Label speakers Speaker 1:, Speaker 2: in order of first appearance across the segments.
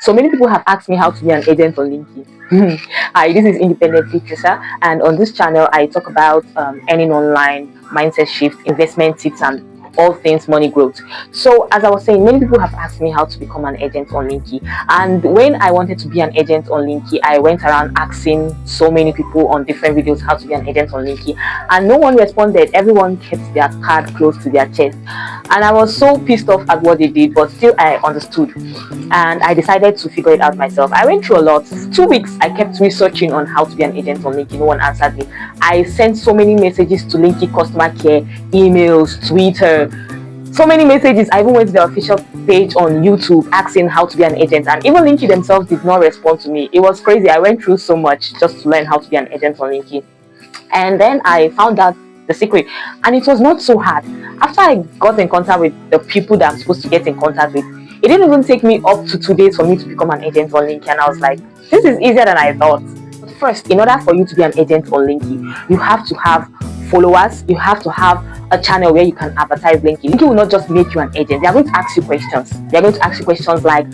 Speaker 1: So many people have asked me how to be an agent on Linky. Hi, this is Independent Literature, and on this channel I talk about earning online, mindset shift, investment tips, and all things money growth. So as I was saying, many people have asked me how to become an agent on Linky, and when I wanted to be an agent on Linky, I went around asking so many people on different videos how to be an agent on Linky, and no one responded. Everyone kept their card close to their chest, and I was so pissed off at what they did, but still I understood, and I decided to figure it out myself. I went through a lot. 2 weeks I kept researching on how to be an agent on Linky. No one answered me. I sent so many messages to Linky customer care, emails, Twitter, so many messages. I even went to the official page on YouTube asking how to be an agent, and even Linky themselves did not respond to me. It was crazy. I went through so much just to learn how to be an agent on Linky, and then I found out the secret, and it was not so hard. After I got in contact with the people that I'm supposed to get in contact with, it didn't even take me up to 2 days for me to become an agent on Linky, and I was like, this is easier than I thought. But first, in order for you to be an agent on Linky, you have to have followers. You have to have a channel where you can advertise Linky. Linky will not just make you an agent. They are going to ask you questions. They are going to ask you questions like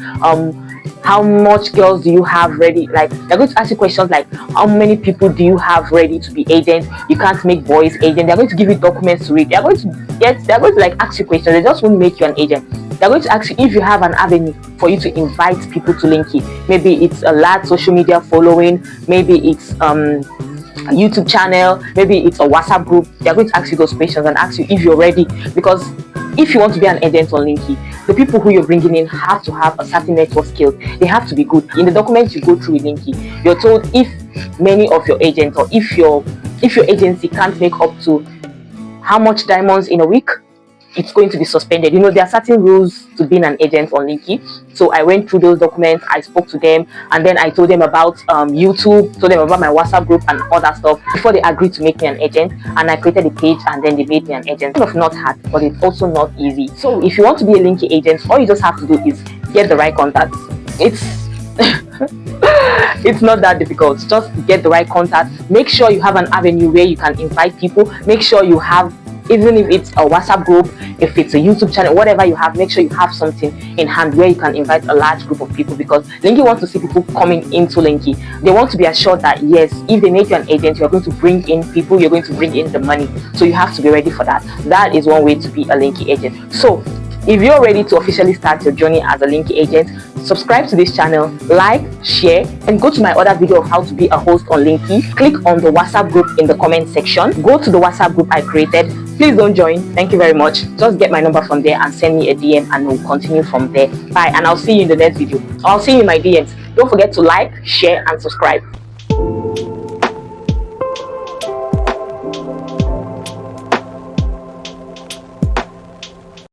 Speaker 1: how much girls do you have ready? Like, they're going to ask you questions like, how many people do you have ready to be agents? You can't make boys agents. They're going to give you documents to read. They're going to like ask you questions. They just won't make you an agent. They're going to ask you if you have an avenue for you to invite people to Linky. Maybe it's a large social media following, maybe it's a YouTube channel, maybe it's a WhatsApp group. They're going to ask you those questions and ask you if you're ready, because if you want to be an agent on Linky, the people who you're bringing in have to have a certain network skill. They have to be good. In the documents you go through with Linky, you're told if many of your agents, or if your agency can't make up to how much diamonds in a week, it's going to be suspended. You know, there are certain rules to being an agent on Linky. So I went through those documents, I spoke to them, and then I told them about YouTube, told them about my WhatsApp group and all that stuff before they agreed to make me an agent. And I created a page, and then they made me an agent. Kind of not hard, but it's also not easy. So if you want to be a Linky agent, all you just have to do is get the right contacts. It's it's not that difficult. Just get the right contact. Make sure you have an avenue where you can invite people. Make sure you have, even if it's a WhatsApp group, if it's a YouTube channel, whatever you have, make sure you have something in hand where you can invite a large group of people, because Linky wants to see people coming into Linky. They want to be assured that yes, if they make you an agent, you're going to bring in people, you're going to bring in the money. So you have to be ready for that. That is one way to be a Linky agent. So if you're ready to officially start your journey as a Linky agent, subscribe to this channel, like, share, and go to my other video of how to be a host on Linky. Click on the WhatsApp group in the comment section. Go to the WhatsApp group I created. Please don't join. Thank you very much. Just get my number from there and send me a DM, and we'll continue from there. Bye, and I'll see you in the next video. I'll see you in my DMs. Don't forget to like, share, and subscribe.